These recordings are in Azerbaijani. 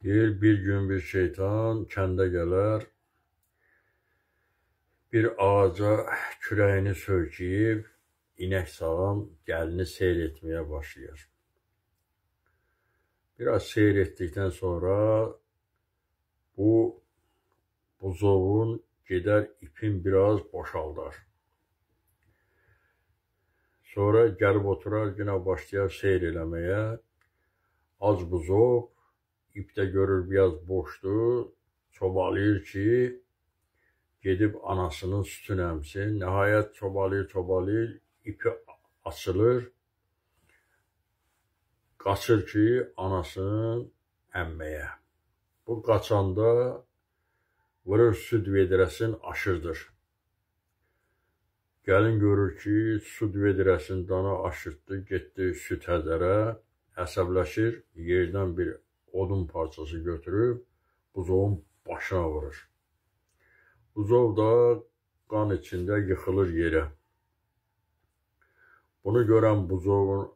Deyir, bir gün bir şeytan kəndə gələr, bir ağaca kürəyini söykəyib, inək sağan gəlini seyr etməyə başlayır. Biraz seyr etdikdən sonra bu buzovun gedər ipin biraz boşaldar. Sonra gəlib oturar, yenə başlayar seyr eləməyə. Az buzov, ipdə görür biraz boşdur, çobalayır ki, gedib anasının sütünü əmsin. Nəhayət çobalayır, ipi açılır, qaçır ki, anasının əmməyə. Bu qaçanda vurur süd vedrəsini aşırdır. Gəlin görür ki, süd vedrəsini dana aşırtdı, getdi süd həzərə, əsəbləşir, yerdən bir odun parçası götürüb buzovun başına vurur. Buzov da qan içində yıxılır yerə. Bunu görən buzovun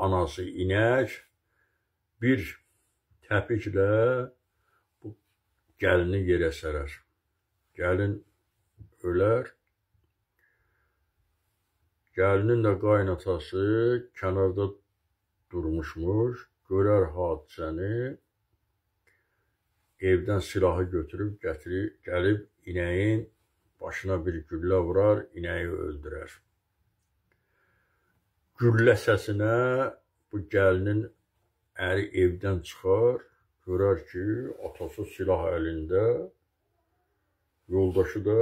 anası inək bir təpiklə bu gəlini yerə sərər. Gəlin ölər. Gəlinin də qaynatası kənarda durmuşmuş, görər hadisəni, evdən silahı götürüb gəlib inəyin başına bir güllə vurar, inəyi öldürər. Güllə səsinə bu gəlinin əri evdən çıxar, görər ki, atası silah əlində, yoldaşı da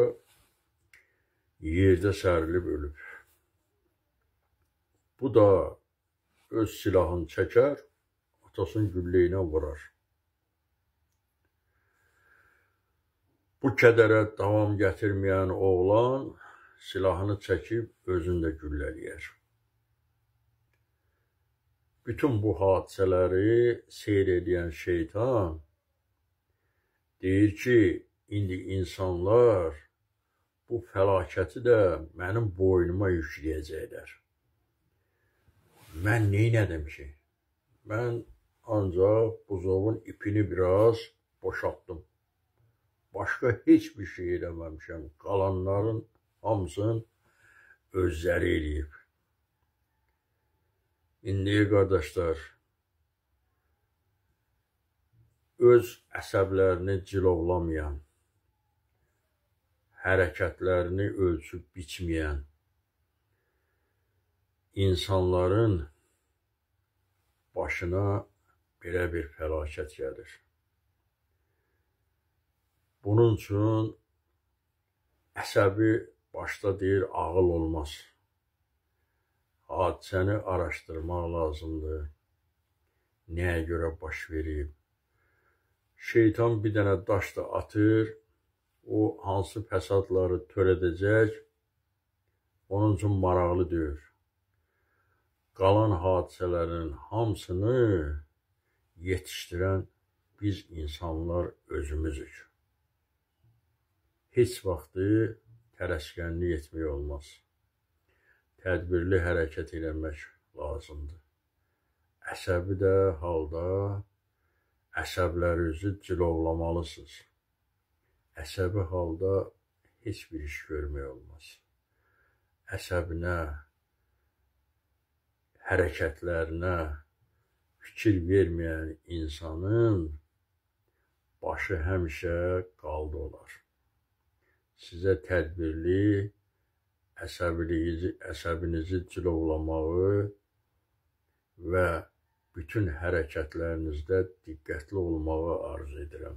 yerdə sərilib ölüb. Bu da öz silahını çəkər, atasının güllə ilə vurar. Bu kədərə davam gətirməyən oğlan silahını çəkib özünü də güllələyər. Bütün bu hadisələri seyr edən şeytan deyir ki, indi insanlar bu fəlakəti də mənim boynuma yükləyəcəklər. Mən neynədim ki? Mən ancaq buzovun ipini biraz boşaltdım. Başqa heç bir şey eləməmişəm. Qalanların hamısını özləri eləyib. İndi qardaşlar, öz əsəblərini cilovlamayan, hərəkətlərini ölçüb biçməyən insanların başına belə bir fəlakət gəlir. Bunun üçün əsəbi başda deyir, ağıl olmaz. Hadisəni araşdırmaq lazımdır. Nəyə görə baş verib? Şeytan bir dənə daş da atır, o hansı fəsadları törədəcək, onun üçün maraqlı deyir. Qalan hadisələrin hamısını yetişdirən biz insanlar özümüzük. Heç vaxtı tələskənlik etmək olmaz. Tədbirli hərəkət eləmək lazımdır. Əsəbi də halda əsəblərinizi cilovlamalısınız. Əsəbi halda heç bir iş görmək olmaz. Əsəbinə, hərəkətlərinə fikir verməyən insanın başı həmişə qaldı olar. Sizə tədbirli, əsəbinizi cilovlamağı və bütün hərəkətlərinizdə diqqətli olmağı arzu edirəm.